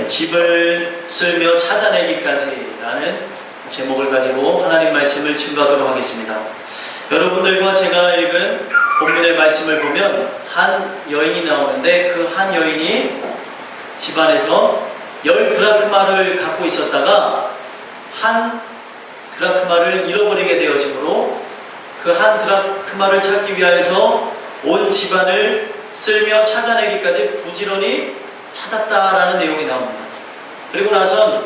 집을 쓸며 찾아내기까지라는 제목을 가지고 하나님 말씀을 증거하도록 하겠습니다. 여러분들과 제가 읽은 본문의 말씀을 보면 한 여인이 나오는데 그 한 여인이 집안에서 10드라크마를 갖고 있었다가 한 드라크마를 잃어버리게 되어지므로 그 한 드라크마를 찾기 위하여서 온 집안을 쓸며 찾아내기까지 부지런히 찾았다라는 내용이 나옵니다. 그리고 나선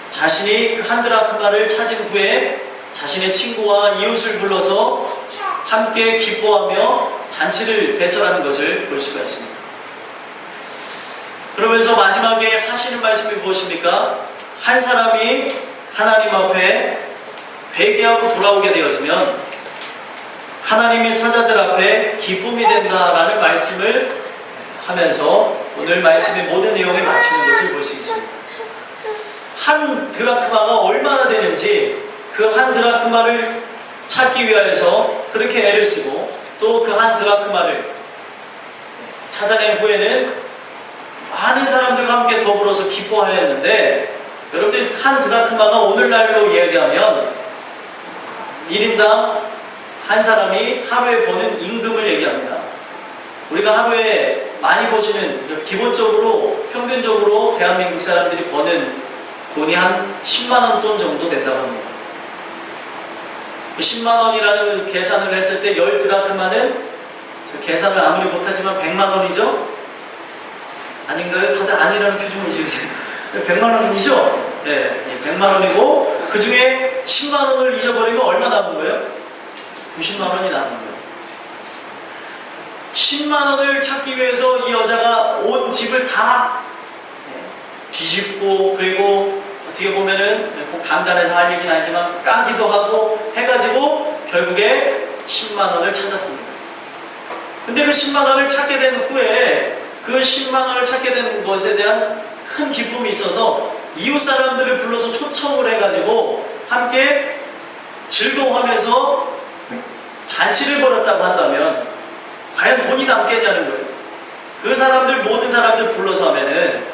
자신이 그 한 드라크마를 찾은 후에 자신의 친구와 이웃을 불러서 함께 기뻐하며 잔치를 배설하는 것을 볼 수가 있습니다. 그러면서 마지막에 하시는 말씀이 무엇입니까? 한 사람이 하나님 앞에 회개하고 돌아오게 되어지면 하나님의 사자들 앞에 기쁨이 된다라는 말씀을 하면서 오늘 말씀의 모든 내용에 마치는 것을 볼 수 있습니다. 한 드라크마가 얼마나 되는지 그 한 드라크마를 찾기 위하여서 그렇게 애를 쓰고 또 그 한 드라크마를 찾아낸 후에는 많은 사람들과 함께 더불어서 기뻐하였는데, 여러분들 한 드라크마가 오늘날로 이야기하면 1인당 한 사람이 하루에 버는 임금을 얘기합니다. 우리가 하루에 많이 버시는, 기본적으로 평균적으로 대한민국 사람들이 버는 돈이 한 10만원 돈 정도 된다고 합니다. 10만원이라는 계산을 했을 때 10드라크마는 계산을 아무리 못하지만 100만원이죠? 아닌가요? 다들 아니라는 표정을 지으세요. 100만원이죠? 네, 100만원이고 그 중에 10만원을 잊어버리면 얼마 남은 거예요? 90만원이 남은 거예요. 10만원을 찾기 위해서 이 여자가 온 집을 다 뒤집고, 그리고 어떻게 보면은 꼭 간단해서 할 얘기는 아니지만 까기도 하고 해가지고 결국에 10만원을 찾았습니다. 근데 그 10만원을 찾게 된 후에 그 10만원을 찾게 된 것에 대한 큰 기쁨이 있어서 이웃 사람들을 불러서 초청을 해가지고 함께 즐거워하면서 잔치를 벌였다고 한다면 과연 돈이 남겠냐는 거예요. 그 사람들, 모든 사람들 불러서 하면은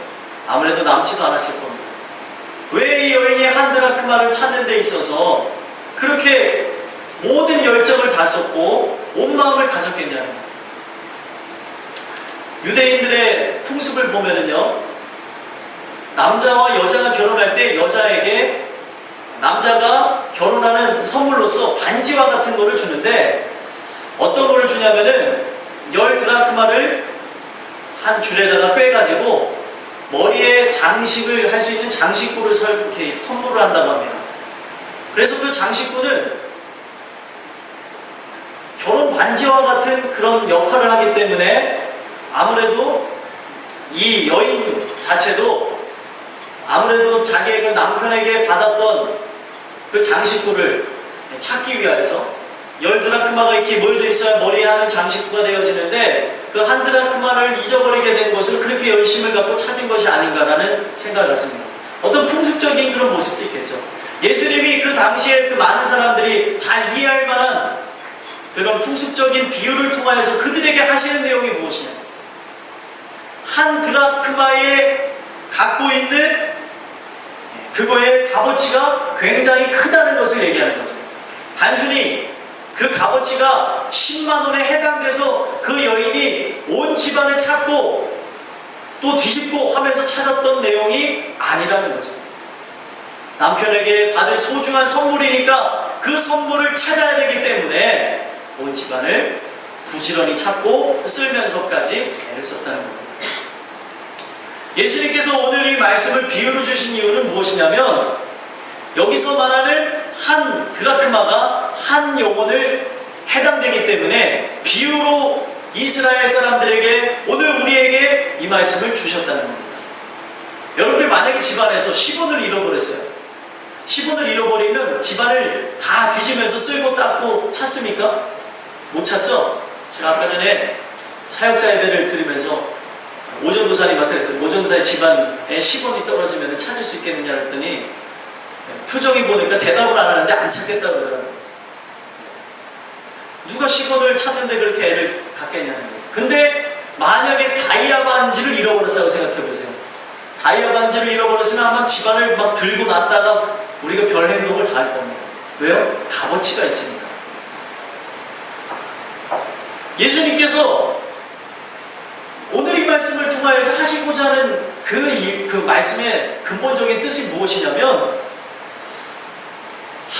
아무래도 남지도 않았을 겁니다. 왜 이 여인이 한 드라크마를 찾는 데 있어서 그렇게 모든 열정을 다 썼고 온 마음을 가졌겠냐는 거예요. 유대인들의 풍습을 보면은요, 남자와 여자가 결혼할 때 여자에게 남자가 결혼하는 선물로서 반지와 같은 거를 주는데, 어떤 거를 주냐면은 10드라크마를 한 줄에다가 꿰가지고 머리에 장식을 할 수 있는 장식구를 이렇게 선물을 한다고 합니다. 그래서 그 장식구는 결혼 반지와 같은 그런 역할을 하기 때문에 아무래도 이 여인 자체도 아무래도 자기의 그 남편에게 받았던 그 장식구를 찾기 위해서 10드라크마가 이렇게 모여져 있어야 머리에 하는 장식구가 되어지는데, 그 한 드라크마를 잊어버리게 된 것을 그렇게 열심을 갖고 찾은 것이 아닌가라는 생각을 갖습니다. 어떤 풍습적인 그런 모습도 있겠죠. 예수님이 그 당시에 그 많은 사람들이 잘 이해할 만한 그런 풍습적인 비유를 통하여서 그들에게 하시는 내용이 무엇이냐, 한 드라크마에 갖고 있는 그거의 값어치가 굉장히 크다는 것을 얘기하는 거죠. 단순히 그 값어치가 10만원에 해당돼서 그 여인이 온 집안을 찾고 또 뒤집고 하면서 찾았던 내용이 아니라는 거죠. 남편에게 받을 소중한 선물이니까 그 선물을 찾아야 되기 때문에 온 집안을 부지런히 찾고 쓸면서까지 애를 썼다는 겁니다. 예수님께서 오늘 이 말씀을 비유로 주신 이유는 무엇이냐면, 여기서 말하는 한 드라크마가 한 영혼을 해당되기 때문에 비유로 이스라엘 사람들에게, 오늘 우리에게 이 말씀을 주셨다는 겁니다. 여러분들 만약에 집안에서 10원을 잃어버렸어요. 10원을 잃어버리면 집안을 다 뒤지면서 쓸고 닦고 찾습니까? 못 찾죠? 제가 아까 전에 사역자 예배를 들으면서 오전도사님한테 그랬어요. 오전도사의 집안에 10원이 떨어지면 찾을 수 있겠느냐 그랬더니 표정이 보니까 대답을 안 하는데 안 찾겠다고 그러더라고요. 누가 10원을 찾는데 그렇게 애를 갖겠냐는 거예요. 근데 만약에 다이아 반지를 잃어버렸다고 생각해 보세요. 다이아 반지를 잃어버렸으면 아마 집안을 막 들고 놨다가 우리가 별 행동을 다 할 겁니다. 왜요? 값어치가 있으니까. 예수님께서 오늘 이 말씀을 통하여서 하시고자 하는 그 말씀의 근본적인 뜻이 무엇이냐면,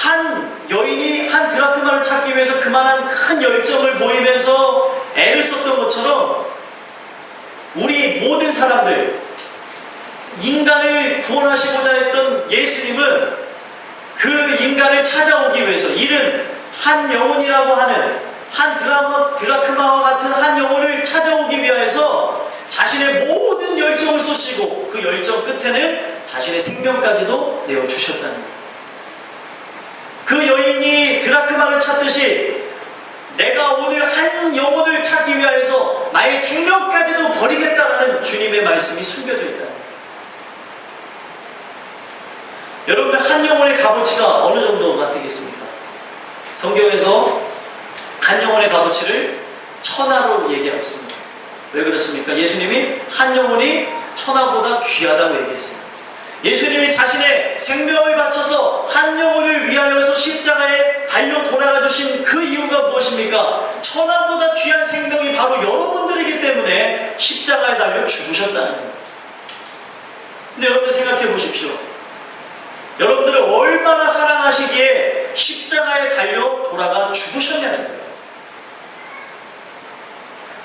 한 여인이 한 드라크마를 찾기 위해서 그만한 큰 열정을 보이면서 애를 썼던 것처럼 우리 모든 사람들, 인간을 구원하시고자 했던 예수님은 그 인간을 찾아오기 위해서 잃은 한 영혼이라고 하는 한 드라크마와 같은 한 영혼을 찾아오기 위하여서 자신의 모든 열정을 쏟으시고 그 열정 끝에는 자신의 생명까지도 내어주셨다는 거예요. 그 여인이 드라크마를 찾듯이 내가 오늘 한 영혼을 찾기 위하여서 나의 생명까지도 버리겠다는 주님의 말씀이 숨겨져 있다. 여러분들, 한 영혼의 값어치가 어느 정도가 되겠습니까? 성경에서 한 영혼의 값어치를 천하로 얘기하고 있습니다. 왜 그렇습니까? 예수님이 한 영혼이 천하보다 귀하다고 얘기했습니다. 예수님이 자신의 생명을 바쳐서 한 영혼을 위하여서 십자가에 달려 돌아가 주신 그 이유가 무엇입니까? 천하보다 귀한 생명이 바로 여러분들이기 때문에 십자가에 달려 죽으셨다는 거예요. 근데 여러분들 생각해 보십시오. 여러분들을 얼마나 사랑하시기에 십자가에 달려 돌아가 죽으셨냐는 거예요.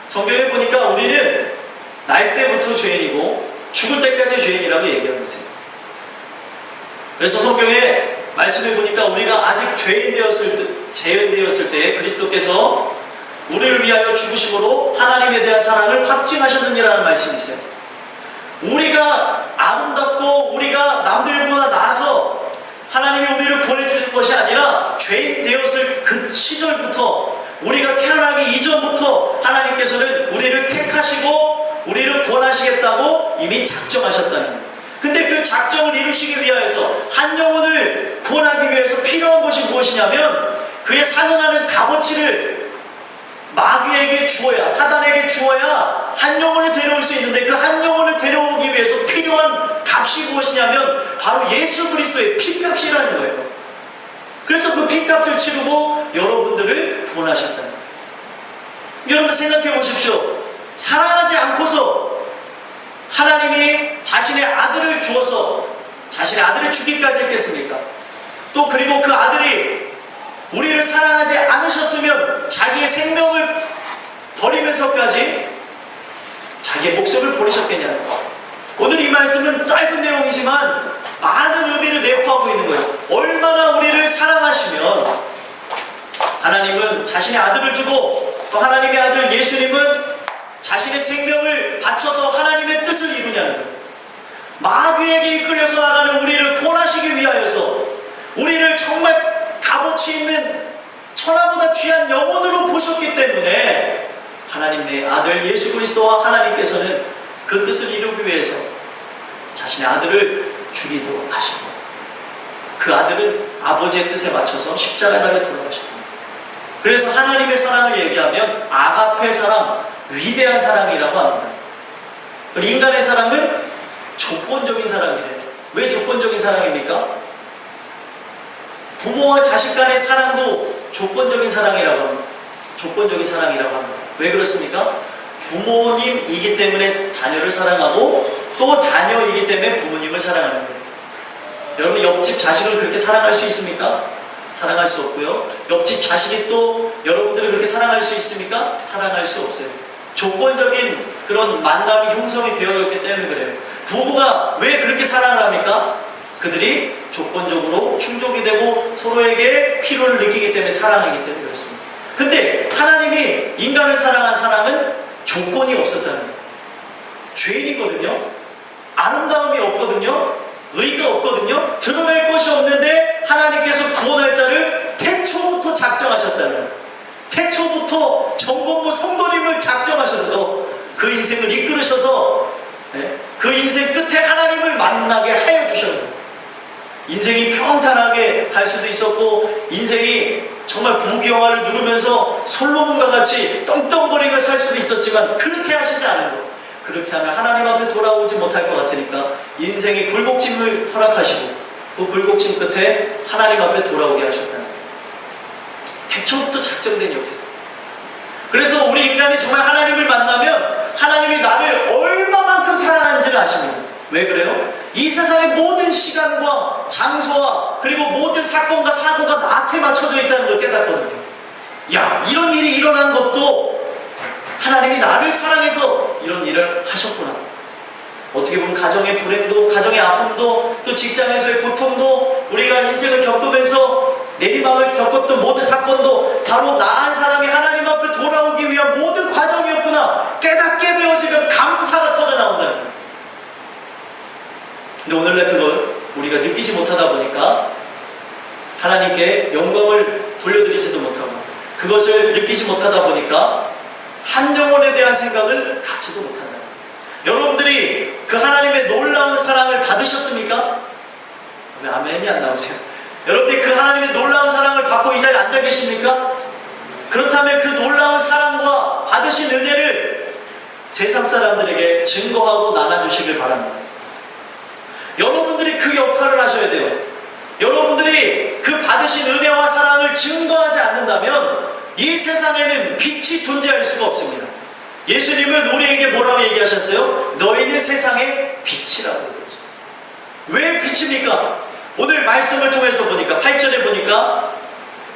성경에 보니까 우리는 날 때부터 죄인이고 죽을 때까지 죄인이라고 얘기하고 있어요. 그래서 성경에 말씀을 보니까 우리가 아직 죄인 되었을 때 그리스도께서 우리를 위하여 죽으심으로 하나님에 대한 사랑을 확증하셨느니라는 말씀이 있어요. 우리가 아름답고 우리가 남들보다 나아서 하나님이 우리를 구원해주신 것이 아니라 죄인 되었을 그 시절부터, 우리가 태어나기 이전부터 하나님께서는 우리를 택하시고 우리를 구원하시겠다고 이미 작정하셨다는 거예요. 근데 그 작정을 이루시기 위하여서 한 영혼을 구원하기 위해서 필요한 것이 무엇이냐면, 그의 상응하는 값어치를 마귀에게 주어야, 사단에게 주어야 한 영혼을 데려올 수 있는데, 그 한 영혼을 데려오기 위해서 필요한 값이 무엇이냐면 바로 예수 그리스도의 피값이라는 거예요. 그래서 그 피값을 치르고 여러분들을 구원하셨다는 거예요. 여러분 생각해 보십시오. 사랑하지 않고서 하나님이 자신의 아들을 주어서 자신의 아들을 주기까지 했겠습니까? 또 그리고 그 아들이 우리를 사랑하지 않으셨으면 자기의 생명을 버리면서까지 자기의 목숨을 버리셨겠냐는 거예요. 오늘 이 말씀은 짧은 내용이지만 많은 의미를 내포하고 있는 거예요. 얼마나 우리를 사랑하시면 하나님은 자신의 아들을 주고, 또 하나님의 아들 예수님은 자신의 생명을 바쳐서 하나님의 뜻을 이루냐는 거예요. 마귀에게 이끌려서 나가는 우리를 구원하시기 위하여서 우리를 정말 값어치 있는 천하보다 귀한 영혼으로 보셨기 때문에 하나님의 아들 예수 그리스도와 하나님께서는 그 뜻을 이루기 위해서 자신의 아들을 주기도 하시고, 그 아들은 아버지의 뜻에 맞춰서 십자가에 달려 돌아가셨습니다. 그래서 하나님의 사랑을 얘기하면 아가페 사랑, 위대한 사랑이라고 합니다. 인간의 사랑은 조건적인 사랑이래요. 왜 조건적인 사랑입니까? 부모와 자식 간의 사랑도 조건적인 사랑이라고 합니다. 조건적인 사랑이라고 합니다. 왜 그렇습니까? 부모님이기 때문에 자녀를 사랑하고 또 자녀이기 때문에 부모님을 사랑하는 거예요. 여러분, 옆집 자식을 그렇게 사랑할 수 있습니까? 사랑할 수 없고요. 옆집 자식이 또 여러분들을 그렇게 사랑할 수 있습니까? 사랑할 수 없어요. 조건적인 그런 만남이 형성이 되어졌기 때문에 그래요. 부부가 왜 그렇게 사랑을 합니까? 그들이 조건적으로 충족이 되고 서로에게 필요를 느끼기 때문에 사랑하기 때문에 그렇습니다. 근데 하나님이 인간을 사랑한 사랑은 조건이 없었다는 거예요. 죄인이거든요. 아름다움이 없거든요. 의가 없거든요. 드러낼 것이 없는데 하나님께서 구원할 자를 태초부터 작정하셨다는 거예요. 태초부터 정복모 성도님을 작정하셔서 그 인생을 이끌으셔서 그 인생 끝에 하나님을 만나게 하여 주셨어요. 인생이 평탄하게 갈 수도 있었고, 인생이 정말 부귀영화를 누르면서 솔로몬과 같이 떵떵거리며 살 수도 있었지만, 그렇게 하시지 않은 것, 그렇게 하면 하나님 앞에 돌아오지 못할 것 같으니까 인생의 굴곡짐을 허락하시고 그 굴곡짐 끝에 하나님 앞에 돌아오게 하셨다는 거예요. 대초부터 작정된 역사. 그래서 우리 인간이 정말 하나님을 만나면 하나님이 나를 얼마만큼 사랑하는지를 아십니다. 왜 그래요? 이 세상의 모든 시간과 장소와 그리고 모든 사건과 사고가 나한테 맞춰져 있다는 걸 깨닫거든요. 야, 이런 일이 일어난 것도 하나님이 나를 사랑해서 이런 일을 하셨구나. 어떻게 보면 가정의 불행도, 가정의 아픔도, 또 직장에서의 고통도, 우리가 인생을 겪으면서 내리막을 겪었던 모든 사건도 바로 나 한 사람이 하나님 앞에 돌아오기 위한 모든 과정이었구나 깨닫게 되어지면 감사가 터져 나온다는 거예요. 근데 오늘날 그걸 우리가 느끼지 못하다 보니까 하나님께 영광을 돌려드리지도 못하고 그것을 느끼지 못하다 보니까 한 영혼에 대한 생각을 갖지도 못한다. 여러분들이 그 하나님의 놀라운 사랑을 받으셨습니까? 왜 아멘이 안 나오세요? 여러분들이 그 하나님의 놀라운 사랑을 받고 이 자리에 앉아 계십니까? 그렇다면 그 놀라운 사랑과 받으신 은혜를 세상 사람들에게 증거하고 나눠주시길 바랍니다. 여러분들이 그 역할을 하셔야 돼요. 여러분들이 그 받으신 은혜와 사랑을 증거하지 않는다면 이 세상에는 빛이 존재할 수가 없습니다. 예수님은 우리에게 뭐라고 얘기하셨어요? 너희는 세상의 빛이라고 얘기하셨어요. 왜 빛입니까? 오늘 말씀을 통해서 보니까 8절에 보니까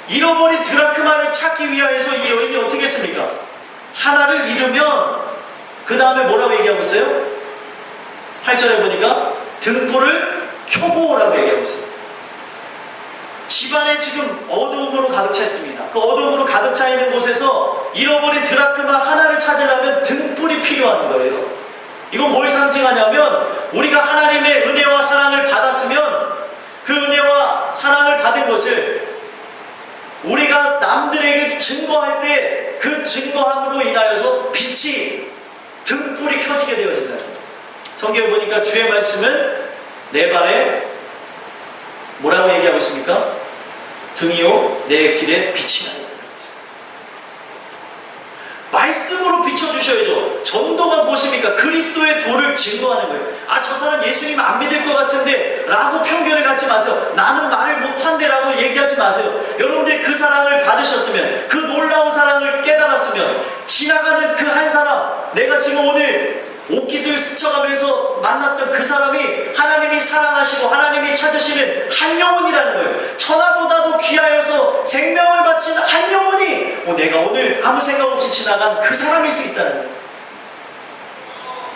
잃어버린 드라크마를 찾기 위하여서 이 여인이 어떻게 했습니까? 하나를 잃으면 그 다음에 뭐라고 얘기하고 있어요? 8절에 보니까 등불을 켜고 오라고 얘기하고 있어요. 집안에 지금 어두움으로 가득 차 있습니다. 그 어두움으로 가득 차 있는 곳에서 잃어버린 드라크마 하나를 찾으려면 등불이 필요한 거예요. 이건 뭘 상징하냐면 우리가 하나님의 은혜와 사랑을 받았으면 그 은혜와 사랑을 받은 것을 우리가 남들에게 증거할 때 그 증거함으로 인하여서 빛이 등불이 켜지게 되어진다. 성경에 보니까 주의 말씀은 내 발에 뭐라고 얘기하고 있습니까? 등이요 내 길에 빛이 나요. 말씀으로 비춰주셔야죠. 전도만 보십니까? 그리스도의 도를 증거하는 거예요. 아, 저 사람 예수님 안 믿을 것 같은데 라고 편견을 갖지 마세요. 나는 말을 못한대 라고 얘기하지 마세요. 여러분들 그 사랑을 받으셨으면, 그 놀라운 사랑을 깨달았으면 지나가는 그 한 사람, 내가 지금 오늘 옷깃을 스쳐가면서 만났던 그 사람이 하나님이 사랑하시고 하나님이 찾으시는 한 영혼이라는 거예요. 천하보다도 귀하여서 생명을 바친 한 영혼이 내가 오늘 아무 생각 없이 지나간 그 사람일 수 있다는 거예요.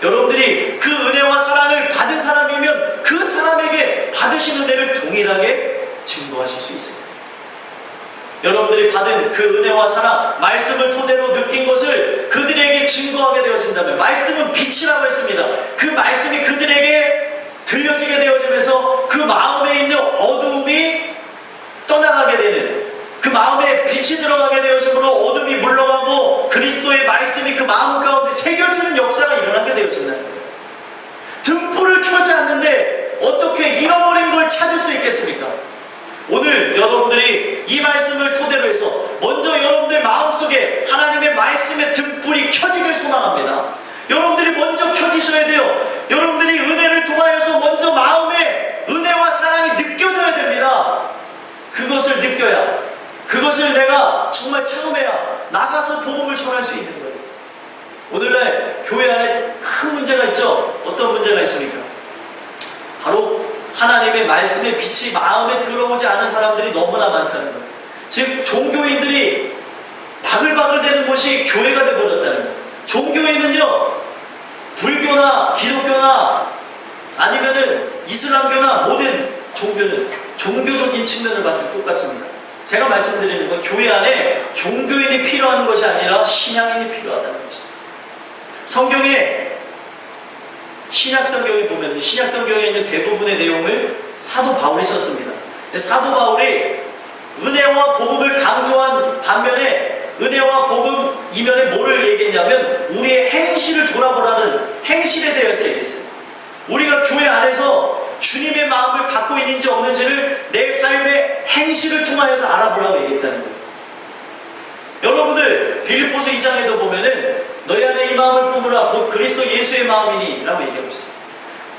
여러분들이 그 은혜와 사랑을 받은 사람이면 그 사람에게 받으신 은혜를 동일하게 증거하실 수 있습니다. 여러분들이 받은 그 은혜와 사랑, 말씀을 토대로 느낀 것을 그들에게 증거하게 되어진다면, 말씀은 빛이라고 했습니다. 그 말씀이 그들에게 들려지게 되어지면서 그 마음에 있는 어두움이 떠나가게 되는, 그 마음에 빛이 들어가게 되어짐으로 어둠이 물러가고 그리스도의 말씀이 그 마음 가운데 새겨지는 역사가 일어나게 되어진다는 거예요. 등불을 켜지 않는데 어떻게 잃어버린 걸 찾을 수 있겠습니까? 오늘 여러분들이 이 말씀을 토대로 해서 먼저 여러분들 마음속에 하나님의 말씀의 등불이 켜지길 소망합니다. 여러분들이 먼저 켜지셔야 돼요. 여러분들이 은혜를 통하여서 먼저 마음에 은혜와 사랑이 느껴져야 됩니다. 그것을 느껴야, 그것을 내가 정말 체험해야 나가서 복음을 전할 수 있는 거예요. 오늘날 교회 안에 큰 문제가 있죠. 어떤 문제가 있습니까? 바로 하나님의 말씀의 빛이 마음에 들어오지 않은 사람들이 너무나 많다는 거예요. 즉 종교인들이 바글바글 되는 곳이 교회가 되어버렸다는 거예요. 종교인은요, 불교나 기독교나 아니면은 이슬람교나 모든 종교는 종교적인 측면을 봤을 때 똑같습니다. 제가 말씀드리는 건 교회 안에 종교인이 필요한 것이 아니라 신앙인이 필요하다는 것입니다. 성경에 신약 성경에 보면 신약 성경에 있는 대부분의 내용을 사도 바울이 썼습니다. 사도 바울이 은혜와 복음을 강조한 반면에 은혜와 복음 이면에 뭐를 얘기했냐면 우리의 행실을 돌아보라는 행실에 대해서 얘기했어요. 우리가 교회 안에서 주님의 마음을 갖고 있는지 없는지를 내 삶의 행실을 통하여서 알아보라고 얘기했다는 거예요. 여러분들 빌립보서 2장에도 보면은 너희 안에 이 마음을 품으라 곧 그리스도 예수의 마음이니 라고 얘기하고 있어요.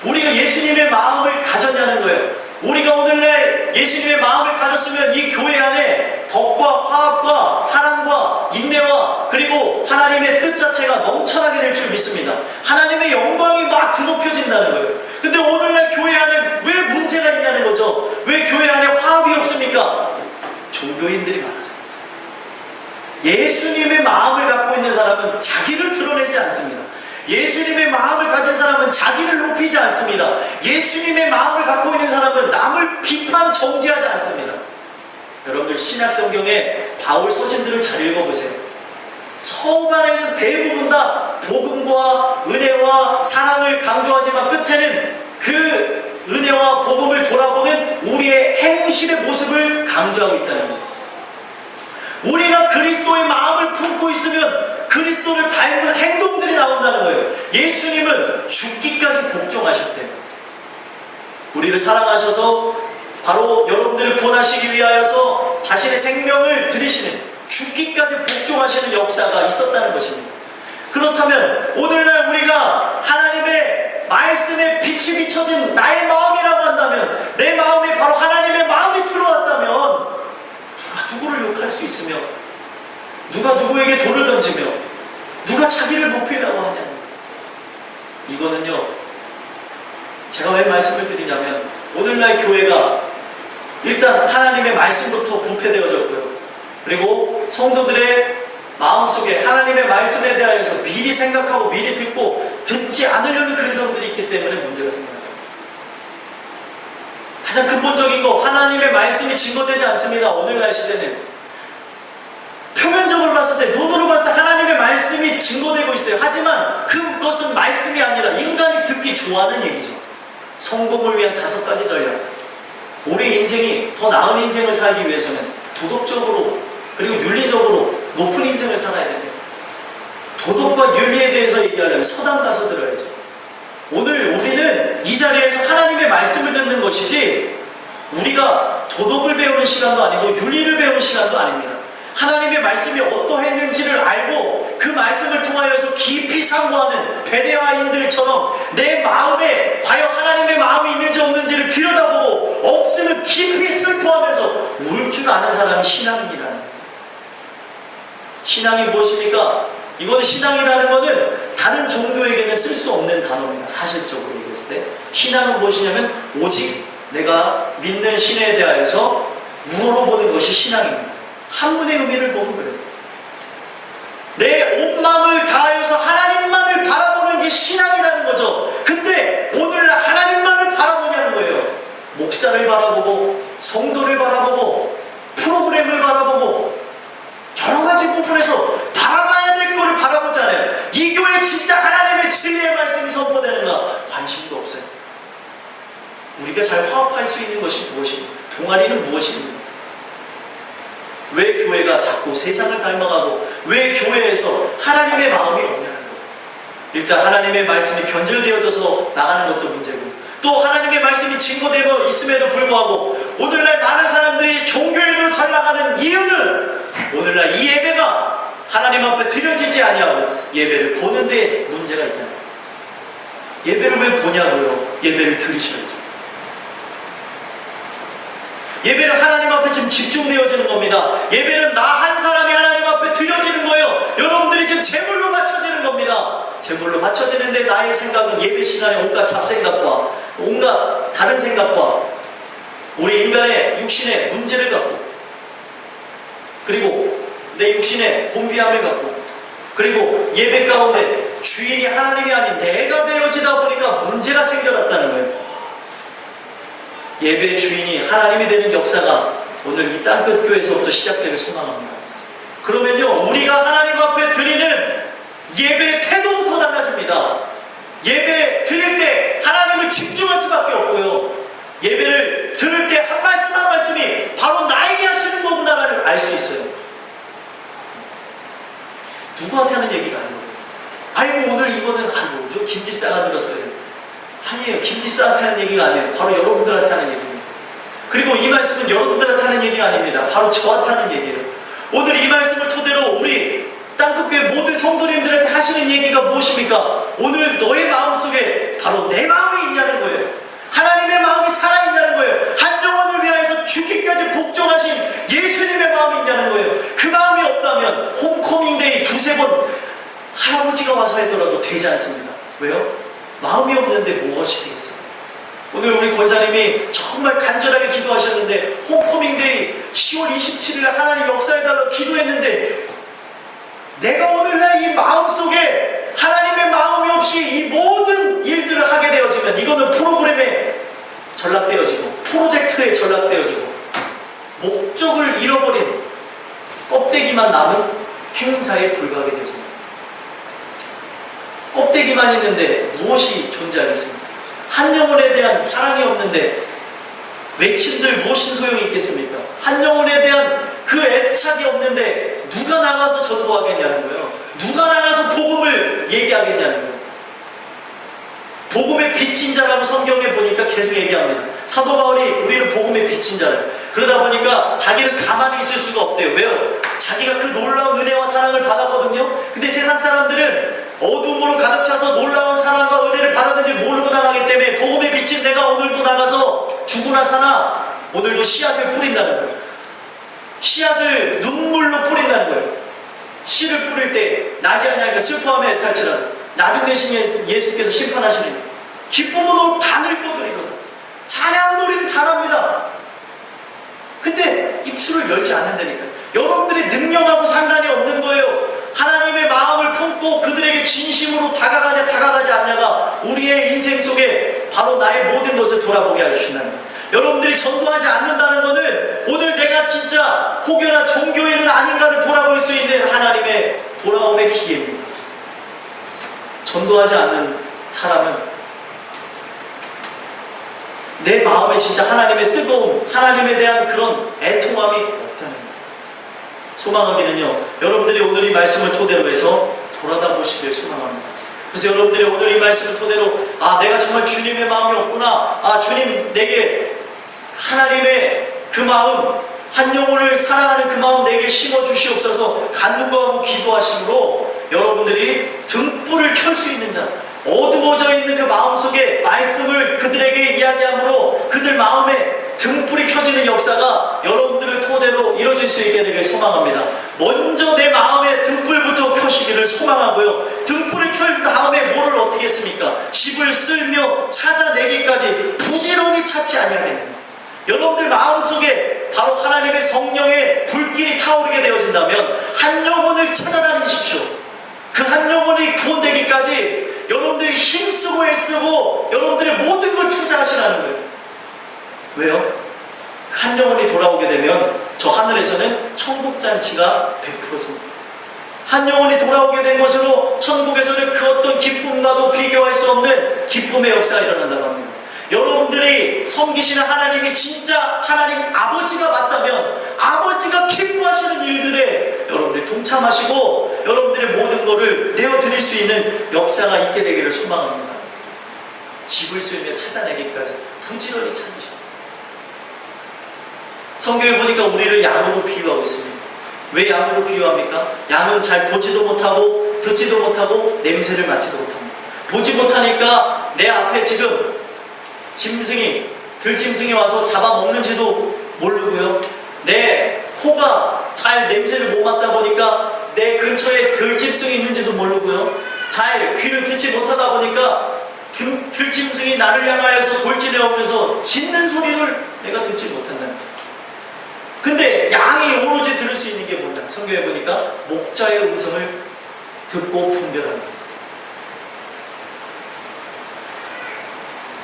우리가 예수님의 마음을 가졌냐는 거예요. 우리가 오늘날 예수님의 마음을 가졌으면 이 교회 안에 덕과 화합과 사랑과 인내와 그리고 하나님의 뜻 자체가 넘쳐나게 될 줄 믿습니다. 하나님의 영광이 막 드높여진다는 거예요. 근데 오늘날 교회 안에 왜 문제가 있냐는 거죠. 왜 교회 안에 화합이 없습니까? 종교인들이 많아서. 예수님의 마음을 갖고 있는 사람은 자기를 드러내지 않습니다. 예수님의 마음을 가진 사람은 자기를 높이지 않습니다. 예수님의 마음을 갖고 있는 사람은 남을 비판 정죄하지 않습니다. 여러분들 신약 성경에 바울 서신들을 잘 읽어보세요. 초반에는 대부분 다 복음과 은혜와 사랑을 강조하지만 끝에는 그 은혜와 복음을 돌아보는 우리의 행실의 모습을 강조하고 있다는 겁니다. 우리가 그리스도의 마음을 품고 있으면 그리스도를 닮은 행동들이 나온다는 거예요. 예수님은 죽기까지 복종하셨대요. 우리를 사랑하셔서 바로 여러분들을 구원하시기 위하여서 자신의 생명을 드리시는 죽기까지 복종하시는 역사가 있었다는 것입니다. 그렇다면 오늘날 우리가 하나님의 말씀에 빛이 비춰진 나의 마음이라고 한다면, 내 마음에 바로 하나님의 마음이 들어왔다면 누가 누구를 욕할 수 있으며 누가 누구에게 돌을 던지며 누가 자기를 높이려고 하냐. 이거는요, 제가 왜 말씀을 드리냐면 오늘날 교회가 일단 하나님의 말씀부터 부패되어졌고요. 그리고 성도들의 마음속에 하나님의 말씀에 대하여서 미리 생각하고 미리 듣고 듣지 않으려는 근성들이 있기 때문에 문제가 생깁니다. 가장 근본적인 거, 하나님의 말씀이 증거되지 않습니다. 오늘날 시대는 표면적으로 봤을 때, 눈으로 봤을 때 하나님의 말씀이 증거되고 있어요. 하지만 그것은 말씀이 아니라 인간이 듣기 좋아하는 얘기죠. 성공을 위한 5가지 전략. 우리 인생이 더 나은 인생을 살기 위해서는 도덕적으로 그리고 윤리적으로 높은 인생을 살아야 됩니다. 도덕과 윤리에 대해서 얘기하려면 서당 가서 들어야죠. 오늘 우리는 이 자리에서 하나님의 말씀을 듣는 것이지 우리가 도덕을 배우는 시간도 아니고 윤리를 배우는 시간도 아닙니다. 하나님의 말씀이 어떠했는지를 알고 그 말씀을 통하여서 깊이 상고하는 베레아인들처럼 내 마음에 과연 하나님의 마음이 있는지 없는지를 들여다보고 없으면 깊이 슬퍼하면서 울 줄 아는 사람이 신앙인이라는 거예요. 신앙이 무엇입니까? 이거는 신앙이라는 것은 다른 종교에게는 쓸 수 없는 단어입니다. 사실적으로 얘기했을 때 신앙은 무엇이냐면 오직 내가 믿는 신에 대하여서 우러러보는 것이 신앙입니다. 한문의 의미를 보면 그래요. 내 온 마음을 다하여서 하나님만을 바라보는 게 신앙이라는 거죠. 근데 오늘날 하나님만을 바라보냐는 거예요. 목사를 바라보고 성도를 바라보고 프로그램을 바라보고 여러 가지 부분에서 바라봐야 될 거를 바라보지 않아요. 이 교회에 진짜 하나님의 진리의 말씀이 선포되는가 관심도 없어요. 우리가 잘 화합할 수 있는 것이 무엇입니까? 동아리는 무엇입니까? 왜 교회가 자꾸 세상을 닮아가고 왜 교회에서 하나님의 마음이 없냐는 거예요. 일단 하나님의 말씀이 변질되어져서 나가는 것도 문제고, 또 하나님의 말씀이 증거되고 있음에도 불구하고 오늘날 많은 사람들이 종교인으로 잘 나가는 이유는 오늘날 이 예배가 하나님 앞에 드려지지 아니하고 예배를 보는 데 문제가 있다는 거예요. 예배를 왜 보냐고요? 예배를 들으셔야죠. 예배는 하나님 앞에 지금 집중되어지는 겁니다. 예배는 나 한 사람이 하나님 앞에 드려지는 거예요. 여러분들이 지금 제물로 바쳐지는 겁니다. 제물로 바쳐지는데 나의 생각은 예배 시간에 온갖 잡생각과 온갖 다른 생각과 우리 인간의 육신의 문제를 갖고, 그리고 내 육신의 곤비함을 갖고, 그리고 예배 가운데 주인이 하나님이 아닌 내가 되어지다 보니까 문제가 생겨났다는 거예요. 예배의 주인이 하나님이 되는 역사가 오늘 이 땅끝 교회에서부터 시작되길 소망합니다. 그러면요, 우리가 하나님 앞에 드리는 예배의 태도부터 달라집니다. 예배 드릴 때 하나님을 집중할 수밖에 없고요, 예배를 들을 때 한 말씀 한 말씀이 바로 나에게 하시는 거구나를 알 수 있어요. 누구한테 하는 얘기가 아니에요. 아이고 오늘 이거는 아이고 저 김집사가 들었어요. 아니에요. 김집사한테 하는 얘기가 아니에요. 바로 여러분들한테 하는 얘기입니다. 그리고 이 말씀은 여러분들한테 하는 얘기가 아닙니다. 바로 저한테 하는 얘기예요. 오늘 이 말씀을 토대로 우리 땅끝교회 모든 성도님들한테 하시는 얘기가 무엇입니까? 오늘 너의 마음속에 바로 내 마음이 있냐는 거예요. 하나님의 마음이 살아있냐는 거예요. 한 영혼을 위하여서 죽기까지 복종하신 예수님의 마음이 있냐는 거예요. 그 마음이 없다면 홈커밍데이 두세 번 할아버지가 와서 했더라도 되지 않습니다. 왜요? 마음이 없는데 무엇이 되겠어요? 오늘 우리 권사님이 정말 간절하게 기도하셨는데 홈커밍데이 10월 27일 하나님 역사해달라고 기도했는데 내가 오늘날 이 마음속에 하나님의 마음이 없이 이 모든 일들을 하게 되어지면 이거는 프로그램에 전락되어지고 프로젝트에 전락되어지고 목적을 잃어버린 껍데기만 남은 행사에 불과하게 되어집니다. 껍데기만 있는데 무엇이 존재하겠습니까? 한 영혼에 대한 사랑이 없는데 외침들 무엇인 소용이 있겠습니까? 한 영혼에 대한 그 애착이 없는데 누가 나가서 전도하겠냐는 거예요. 누가 나가서 복음을 얘기하겠냐는 거예요. 복음의 빚진 자라고 성경에 보니까 계속 얘기합니다. 사도 바울이 우리는 복음의 빚진 자라고. 그러다 보니까 자기는 가만히 있을 수가 없대요. 왜요? 자기가 그 놀라운 은혜와 사랑을 받았거든요. 근데 세상 사람들은 어둠으로 가득 차서 놀라운 사랑과 은혜를 받았는지 모르고 나가기 때문에 복음의 빚진 내가 오늘도 나가서 죽으나 사나 오늘도 씨앗을 뿌린다는 거예요. 씨앗을 눈물로 뿌린다는 거예요. 씨를 뿌릴 때 나지 아니하니까 슬퍼하며 애탈치라도 나중 대신 예수께서 심판하시는 기쁨으로 다 늙어드리거든. 찬양은 우리는 잘합니다. 근데 입술을 열지 않는다니까요. 여러분들이 능력하고 상관이 없는 거예요. 하나님의 마음을 품고 그들에게 진심으로 다가가냐 다가가지 않냐가 우리의 인생 속에 바로 나의 모든 것을 돌아보게 하여 주신다는 거예요. 여러분들이 전도하지 않는다는 것은 오늘 내가 진짜 혹여나 종교인은 아닌가를 돌아볼 수 있는 하나님의 돌아옴의 기회입니다. 전도하지 않는 사람은 내 마음에 진짜 하나님의 뜨거움, 하나님에 대한 그런 애통함이 없다는 거예요. 소망하기는요, 여러분들이 오늘 이 말씀을 토대로 해서 돌아다 보시길 소망합니다. 그래서 여러분들이 오늘 이 말씀을 토대로 내가 정말 주님의 마음이 없구나. 주님 내게 하나님의 그 마음, 한 영혼을 사랑하는 그 마음 내게 심어주시옵소서 간구하고 기도하심으로 여러분들이 등불을 켤 수 있는 자, 어두워져 있는 그 마음속에 말씀을 그들에게 이야기함으로 그들 마음에 등불이 켜지는 역사가 여러분들을 토대로 이루어질 수 있게 되길 소망합니다. 먼저 내 마음에 등불부터 켜시기를 소망하고요. 등불을 켤 다음에 뭐를 어떻게 했습니까? 집을 쓸며 찾아내기까지 부지런히 찾지 아니하겠느냐. 여러분들 마음속에 바로 하나님의 성령의 불길이 타오르게 되어진다면 한 영혼을 찾아다니십시오. 그 한 영혼이 구원되기까지 여러분들이 힘쓰고 애쓰고 여러분들의 모든 걸 투자하시라는 거예요. 왜요? 한 영혼이 돌아오게 되면 저 하늘에서는 천국잔치가 100%입니다. 한 영혼이 돌아오게 된 것으로 천국에서는 그 어떤 기쁨과도 비교할 수 없는 기쁨의 역사가 일어난다고 합니다. 여러분들이 섬기시는 하나님이 진짜 하나님 아버지가 맞다면 아버지가 기뻐하시는 일들에 여러분들이 동참하시고 여러분들의 모든 것을 내어드릴 수 있는 역사가 있게 되기를 소망합니다. 집을 쓸며 찾아내기까지 부지런히 찾으십니다. 성경에 보니까 우리를 양으로 비유하고 있습니다. 왜 양으로 비유합니까? 양은 잘 보지도 못하고 듣지도 못하고 냄새를 맡지도 못합니다. 보지 못하니까 내 앞에 지금 들짐승이 와서 잡아먹는지도 모르고요. 내 코가 잘 냄새를 못 맡다 보니까 내 근처에 들짐승이 있는지도 모르고요. 잘 귀를 듣지 못하다 보니까 들짐승이 나를 향하여서 돌진해 오면서 짖는 소리를 내가 듣지 못한다는 거예요. 근데 양이 오로지 들을 수 있는 게 뭐냐? 성경에 보니까 목자의 음성을 듣고 분별한다.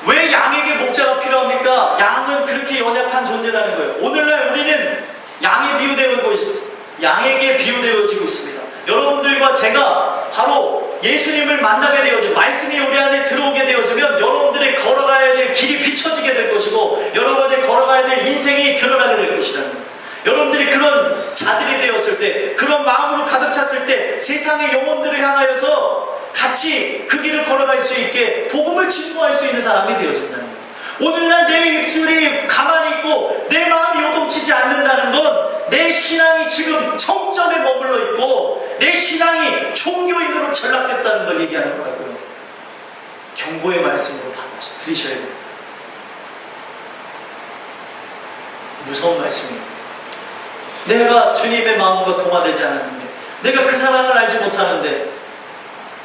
왜 양에게 목자가 필요합니까? 양은 그렇게 연약한 존재라는 거예요. 오늘날 우리는 양에게 비유되어지고 있습니다. 여러분들과 제가 바로 예수님을 만나게 되어지고 말씀이 우리 안에 들어오게 되어지면 여러분들이 걸어가야 될 길이 비춰지게 될 것이고 여러분들이 걸어가야 될 인생이 드러나게 될 것이라는 거예요. 여러분들이 그런 자들이 되었을 때, 그런 마음으로 가득 찼을 때 세상의 영혼들을 향하여서 같이 그 길을 걸어갈 수 있게 복음을 증거할 수 있는 사람이 되어진다는 거예요. 오늘날 내 입술이 가만히 있고 내 마음이 요동치지 않는다는 건 내 신앙이 지금 정점에 머물러 있고 내 신앙이 종교인으로 전락됐다는 걸 얘기하는 거라고요. 경고의 말씀으로 다 다시 들으셔야 돼요. 무서운 말씀이에요. 내가 주님의 마음과 동화되지 않았는데, 내가 그 사랑을 알지 못하는데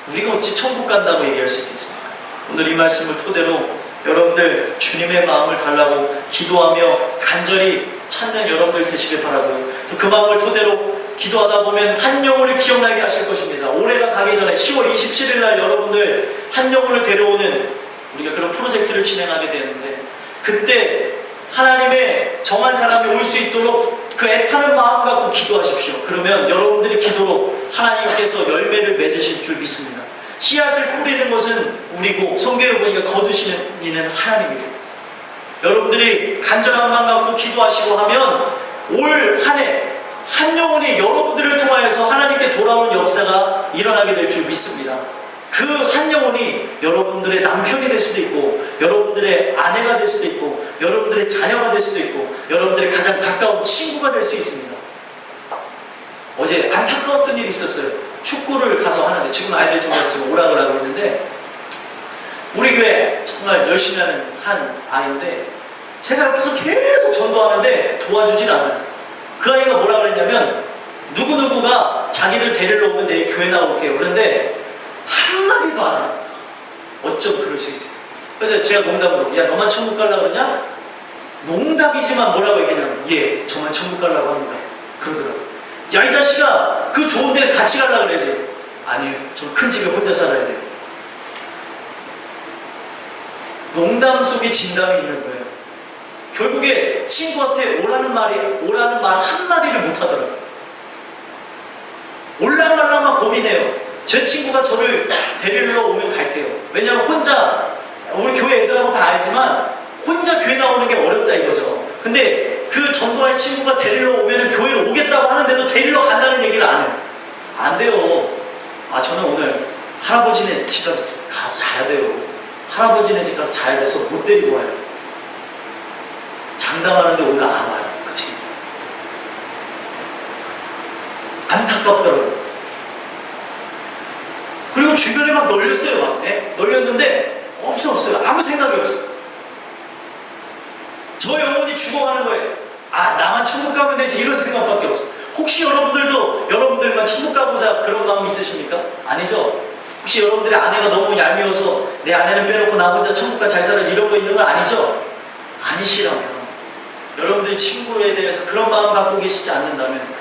우리가 어찌 천국 간다고 얘기할 수 있겠습니까? 오늘 이 말씀을 토대로 여러분들 주님의 마음을 달라고 기도하며 간절히 찾는 여러분들 되시길 바라고요. 또 그 마음을 토대로 기도하다 보면 한 영혼을 기억나게 하실 것입니다. 올해가 가기 전에 10월 27일 날 여러분들 한 영혼을 데려오는 우리가 그런 프로젝트를 진행하게 되는데, 그때 하나님의 정한 사람이 올 수 있도록 그 애타는 마음 갖고 기도하십시오. 그러면 여러분들이 기도로 하나님께서 열매를 맺으실 줄 믿습니다. 씨앗을 뿌리는 것은 우리고 성경에 보니까 거두시는 이는 하나님이래요. 여러분들이 간절한 마음 갖고 기도하시고 하면 올 한 해 한 영혼이 여러분들을 통하여서 하나님께 돌아오는 역사가 일어나게 될 줄 믿습니다. 그 한 영혼이 여러분들의 남편이 될 수도 있고, 여러분들의 아내가 될 수도 있고, 여러분들의 자녀가 될 수도 있고, 여러분들의 가장 가까운 친구가 될 수 있습니다. 어제 안타까웠던 일이 있었어요. 축구를 가서 하는데, 지금 아이들 좀 가서 오라 그러고 있는데, 우리 교회 정말 열심히 하는 한 아이인데, 제가 옆에서 계속 전도하는데 도와주질 않아요. 그 아이가 뭐라 그랬냐면, 누구누구가 자기를 데리러 오면 내 교회 나올게요. 그런데 한마디도 안 해요. 어쩜 그럴 수 있어요? 그래서 제가 농담으로, 야 너만 천국 가려고 그러냐? 농담이지만 뭐라고 얘기하냐면, 예, 저만 천국 가려고 합니다. 그러더라고요. 야 이 자식아, 그 좋은 데 같이 가려고 그래야지. 아니에요, 저 큰 집에 혼자 살아야 돼요. 농담 속에 진담이 있는 거예요. 결국에 친구한테 오라는 말 한마디를 못하더라고요. 올랑말랑만 고민해요. 제 친구가 저를 데리러 오면 갈게요. 왜냐하면 혼자, 우리 교회 애들하고 다 알지만 혼자 교회 나오는 게 어렵다 이거죠. 근데 그 전도할 친구가 데리러 오면 교회를 오겠다고 하는데도 데리러 간다는 얘기를 안 해요. 안 돼요. 아, 저는 오늘 할아버지네 집 가서 자야 돼요. 할아버지네 집 가서 자야 돼서 못 데리고 와요. 장담하는데 오늘 안 와요. 그치? 안타깝더라고요. 그리고 주변에 막 널렸어요. 막. 네? 널렸는데 없어요. 아무 생각이 없어요. 저 영혼이 죽어가는 거예요. 아, 나만 천국 가면 되지, 이런 생각밖에 없어요. 혹시 여러분들도 여러분들만 천국 가보자 그런 마음 있으십니까? 아니죠? 혹시 여러분들의 아내가 너무 얄미워서 내 아내는 빼놓고 나 혼자 천국가 잘 살아야지 이런 거 있는 건 아니죠? 아니시라면, 여러분들이 친구에 대해서 그런 마음 갖고 계시지 않는다면,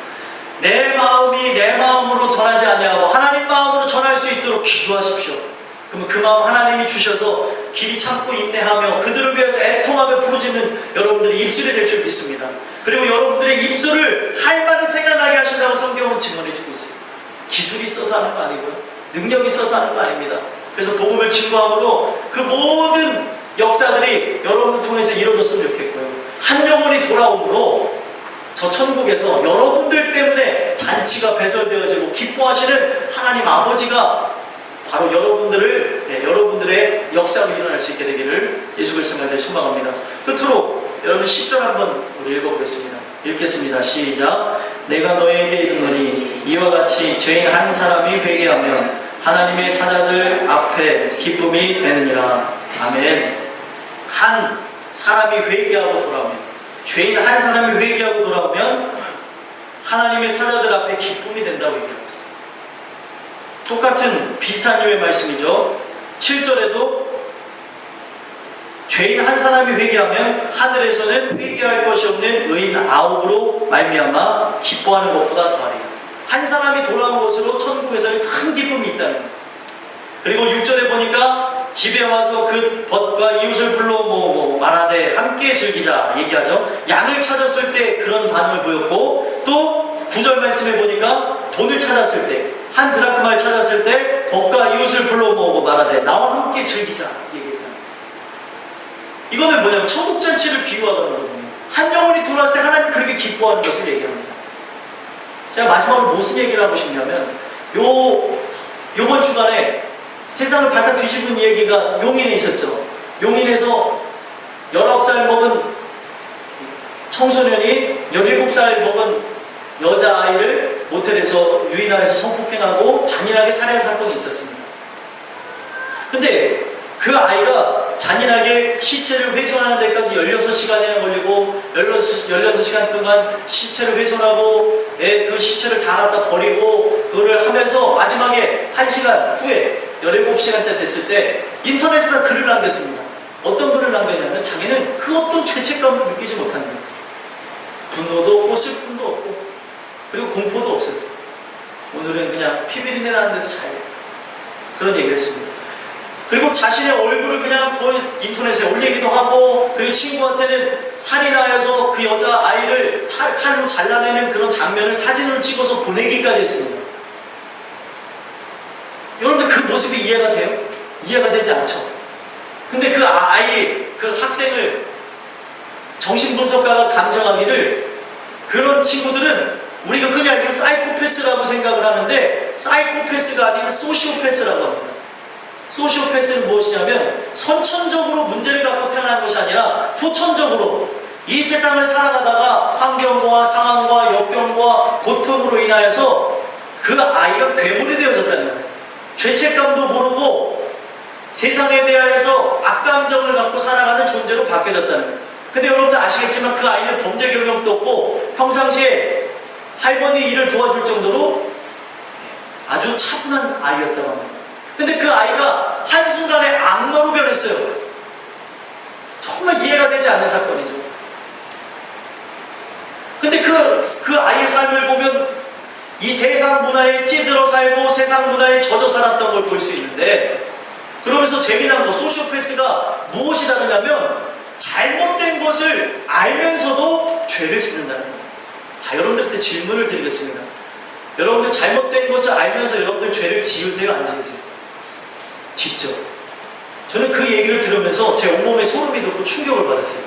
내 마음이 내 마음으로 전하지 아니하고 하나님 마음으로 전할 수 있도록 기도하십시오. 그러면 그 마음 하나님이 주셔서 길이 참고 인내하며 그들을 위해서 애통하며 부르짖는 여러분들의 입술이 될 줄 믿습니다. 그리고 여러분들의 입술을 할 말을 생각나게 하신다고 성경은 증언해주고 있어요. 기술이 있어서 하는 거 아니고요, 능력이 있어서 하는 거 아닙니다. 그래서 복음을 증거함으로 그 모든 역사들이 여러분을 통해서 이루어졌으면 좋겠고요, 한 영혼이 돌아오므로 저 천국에서 여러분들 때문에 잔치가 배설되어지고 기뻐하시는 하나님 아버지가 바로 여러분들의 역사로 일어날 수 있게 되기를 예수 그리스도의 이름으로 소망합니다. 끝으로 여러분 10절 한번 우리 읽어보겠습니다. 읽겠습니다. 시작. 내가 너에게 이르노니 이와 같이 죄인 한 사람이 회개하면 하나님의 사자들 앞에 기쁨이 되느니라. 아멘. 한 사람이 회개하고 돌아오면, 죄인 한 사람이 회개하고 돌아오면 하나님의 사자들 앞에 기쁨이 된다고 얘기하고 있어요. 똑같은 비슷한 류의 말씀이죠. 7절에도 죄인 한 사람이 회개하면 하늘에서는 회개할 것이 없는 의인 9으로 말미암아 기뻐하는 것보다 더하리라. 한 사람이 돌아온 것으로 천국에서는 큰 기쁨이 있다는 거예요. 그리고 6절에 보니까 집에 와서 그 벗과 이웃을 불러 말하되 함께 즐기자 얘기하죠. 양을 찾았을 때 그런 반응을 보였고, 또 9절 말씀에 보니까 돈을 찾았을 때, 한 드라크마를 찾았을 때 벗과 이웃을 불러 말하되 나와 함께 즐기자 얘기했다. 이거는 뭐냐면 천국잔치를 비유하는 거거든요. 한 영혼이 돌아왔을 때 하나님 그렇게 기뻐하는 것을 얘기합니다. 제가 마지막으로 무슨 얘기를 하고 싶냐면, 요번 주간에 세상을 발칵 뒤집은 얘기가 용인에 있었죠. 용인에서 19살 먹은 청소년이 17살 먹은 여자아이를 모텔에서 유인하여서 성폭행하고 잔인하게 살해한 사건이 있었습니다. 근데 그 아이가 잔인하게 시체를 훼손하는 데까지 16시간이나 걸리고 16시간 동안 시체를 훼손하고 그 시체를 다 갖다 버리고 그거를 하면서 마지막에 1시간 후에 17시간째 됐을 때 인터넷에다 글을 남겼습니다. 어떤 글을 남겼냐면 자기는 그 어떤 죄책감도 느끼지 못한다. 분노도 없고 슬픔도 없고 그리고 공포도 없었다. 오늘은 그냥 피비린내 나는 데서 자야겠다. 그런 얘기를 했습니다. 그리고 자신의 얼굴을 그냥 거의 인터넷에 올리기도 하고 그리고 친구한테는 살인하여서 그 여자 아이를 칼로 잘라내는 그런 장면을 사진으로 찍어서 보내기까지 했습니다. 여러분들 그 모습이 이해가 돼요? 이해가 되지 않죠? 근데 그 아이, 그 학생을 정신분석가가 감정하기를 그런 친구들은 우리가 흔히 알기로 사이코패스라고 생각을 하는데 사이코패스가 아닌 소시오패스라고 합니다. 소시오패스는 무엇이냐면 선천적으로 문제를 갖고 태어난 것이 아니라 후천적으로 이 세상을 살아가다가 환경과 상황과 역경과 고통으로 인하여서 그 아이가 괴물이 되어졌다는 거예요. 죄책감도 모르고 세상에 대하여서 악감정을 갖고 살아가는 존재로 바뀌어졌다는 거예요. 근데 여러분들 아시겠지만 그 아이는 범죄 경력도 없고 평상시에 할머니 일을 도와줄 정도로 아주 차분한 아이였다고 합니다. 근데 그 아이가 한순간에 악마로 변했어요. 정말 이해가 되지 않는 사건이죠. 근데 그 아이의 삶을 보면 이 세상 문화에 찌들어 살고 세상 문화에 젖어 살았던 걸 볼 수 있는데 그러면서 재미난 거 소시오패스가 무엇이 다르냐면 잘못된 것을 알면서도 죄를 짓는다는 거예요. 자, 여러분들한테 질문을 드리겠습니다. 여러분들 잘못된 것을 알면서 여러분들 죄를 지으세요? 안 지으세요? 짓죠. 저는 그 얘기를 들으면서 제 온몸에 소름이 돋고 충격을 받았어요.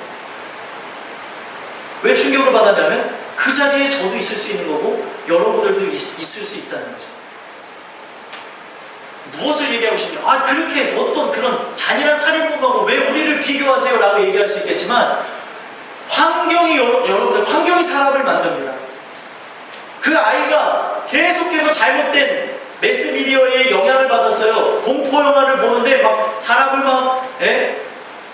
왜 충격을 받았냐면 그 자리에 저도 있을 수 있는 거고 여러분들도 있을 수 있다는 거죠. 무엇을 얘기하고 싶냐? 그렇게 어떤 그런 잔인한 살인범하고 왜 우리를 비교하세요? 라고 얘기할 수 있겠지만 여러분들 환경이 사람을 만듭니다. 그 아이가 계속해서 잘못된 매스미디어의 영향을 받았어요. 공포영화를 보는데 막 사람을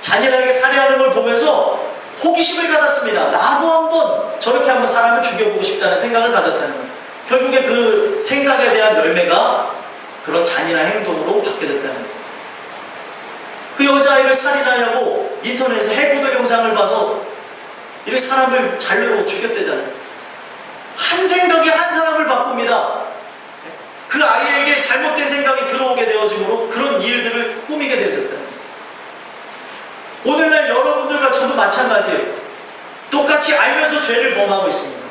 잔인하게 살해하는 걸 보면서 호기심을 가졌습니다. 나도 한번 저렇게 한번 사람을 죽여보고 싶다는 생각을 가졌다는 거예요. 결국에 그 생각에 대한 열매가 그런 잔인한 행동으로 바뀌어졌다는 거예요. 그 여자아이를 살인하려고 인터넷에서 해고도 영상을 봐서 이렇게 사람을 자르고 죽였대잖아요. 한 생각이 한 사람을 바꿉니다. 그 아이에게 잘못된 생각이 들어오게 되어지므로 그런 일들을 꾸미게 되어졌다는 거예요. 오늘날 여러분들과 저도 마찬가지예요. 똑같이 알면서 죄를 범하고 있습니다.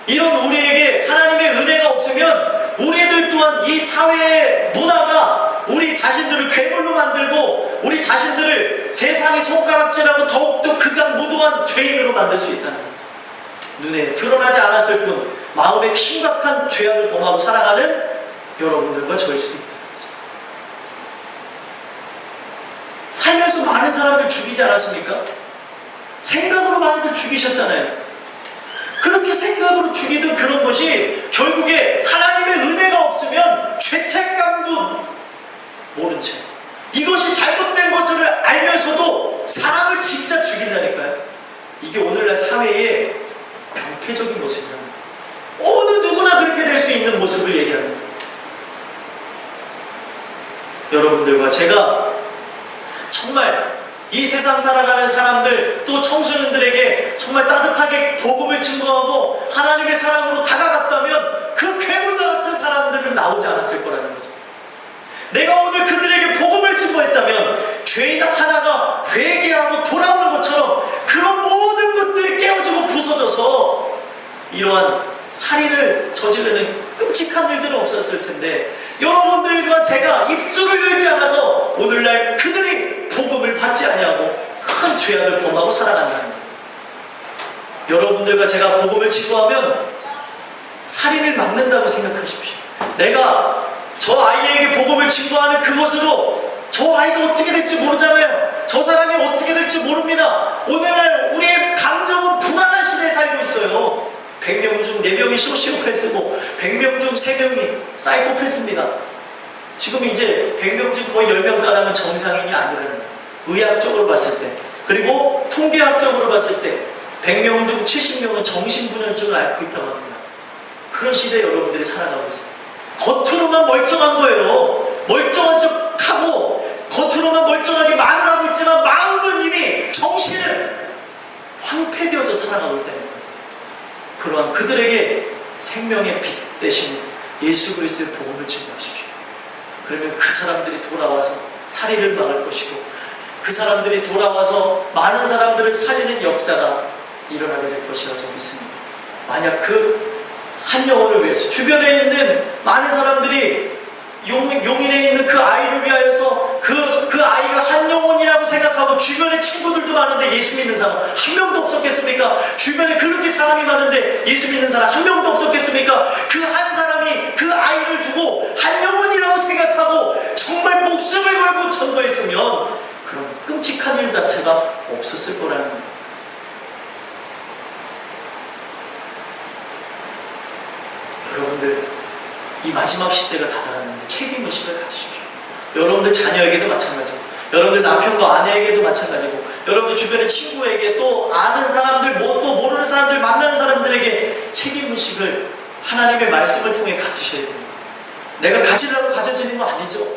이런 우리에게 하나님의 은혜가 없으면 우리들 또한 이 사회의 문화가 우리 자신들을 괴물로 만들고 우리 자신들을 세상의 손가락질하고 더욱더 극악무도한 죄인으로 만들 수 있다는 거예요. 눈에 드러나지 않았을 뿐 마음에 심각한 죄악을 범하고 살아가는 여러분들과 저일 수도 있다는 거죠. 살면서 많은 사람들 죽이지 않았습니까? 생각으로 많이들 죽이셨잖아요. 그렇게 생각으로 죽이던 그런 것이 결국에 하나님의 은혜가 없으면 죄책감도 모른 채 이것이 잘못된 것을 알면서도 사람을 진짜 죽인다니까요. 이게 오늘날 사회의 병폐적인 모습입니다. 어느 누구나 그렇게 될 수 있는 모습을 얘기합니다. 여러분들과 제가 정말 이 세상 살아가는 사람들 또 청소년들에게 정말 따뜻하게 복음을 증거하고 하나님의 사랑으로 다가갔다면 그 괴물과 같은 사람들은 나오지 않았을 거라는 거죠. 내가 오늘 그들에게 복음을 증거했다면 죄인 하나가 회개하고 돌아오는 것처럼 그런 모든 것들이 깨어지고 부서져서 이러한 살인을 저지르는 끔찍한 일들은 없었을 텐데 여러분들과 제가 입술을 열지 않아서 오늘날 그들이 복음을 받지 아니하고 큰 죄악을 범하고 살아간다는 거예요. 여러분들과 제가 복음을 증거하면 살인을 막는다고 생각하십시오. 내가 저 아이에게 복음을 증거하는 그것으로 저 아이가 어떻게 될지 모르잖아요. 저 사람이 어떻게 될지 모릅니다. 오늘날 우리의 감정은 불안한 시대에 살고 있어요. 100명 중 4명이 소시오패스고 100명 중 3명이 사이코패스입니다. 지금 이제 100명 중 거의 10명가량은 정상인이 아니라는 거예요. 의학적으로 봤을 때. 그리고 통계학적으로 봤을 때 100명 중 70명은 정신분열증을 앓고 있다고 합니다. 그런 시대에 여러분들이 살아가고 있어요. 겉으로만 멀쩡한 거예요. 멀쩡한 척하고 겉으로만 멀쩡하게 말을 하고 있지만 마음은 이미, 정신은 황폐되어져 살아가고 있다는 거예요. 그러한 그들에게 생명의 빛 대신 예수 그리스도의 복음을 증거하십시오. 그러면 그 사람들이 돌아와서 살인을 막을 것이고 그 사람들이 돌아와서 많은 사람들을 살리는 역사가 일어나게 될 것이라고 저는 믿습니다. 만약 그 한 영혼을 위해서 주변에 있는 많은 사람들이 용인에 있는 그 아이를 위하여서 그 아이가 한 영혼이라고 생각하고 주변에 친구들도 많은데 예수 믿는 사람 한 명도 없었겠습니까? 주변에 그렇게 사람이 많은데 예수 믿는 사람 한 명도 없었겠습니까? 그 한 사람이 그 아이를 두고 한 영혼이라고 생각하고 정말 목숨을 걸고 전도했으면 그런 끔찍한 일 자체가 없었을 거라는 거예요. 여러분들, 이 마지막 시대가 다가왔는데 책임의식을 가지십시오. 여러분들 자녀에게도 마찬가지고, 여러분들 남편과 아내에게도 마찬가지고, 여러분들 주변의 친구에게, 또 아는 사람들, 또 모르는 사람들, 만나는 사람들에게 책임의식을 하나님의 말씀을 통해 가지셔야 됩니다. 내가 가지려고 가져지는 거 아니죠.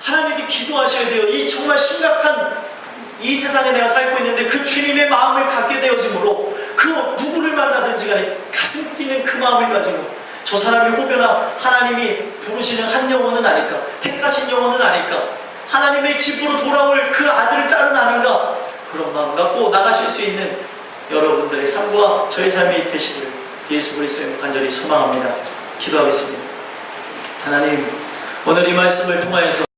하나님께 기도하셔야 돼요. 이 정말 심각한 이 세상에 내가 살고 있는데 그 주님의 마음을 갖게 되어지므로 그 누구를 만나든지 간에 가슴 뛰는 그 마음을 가지고 저 사람이 혹여나 하나님이 부르시는 한 영혼은 아닐까, 택하신 영혼은 아닐까, 하나님의 집으로 돌아올 그 아들, 딸은 아닌가, 그런 마음 갖고 나가실 수 있는 여러분들의 삶과 저의 삶이 되시기를 예수 그리스도의 간절히 소망합니다. 기도하겠습니다. 하나님, 오늘 이 말씀을 통하여서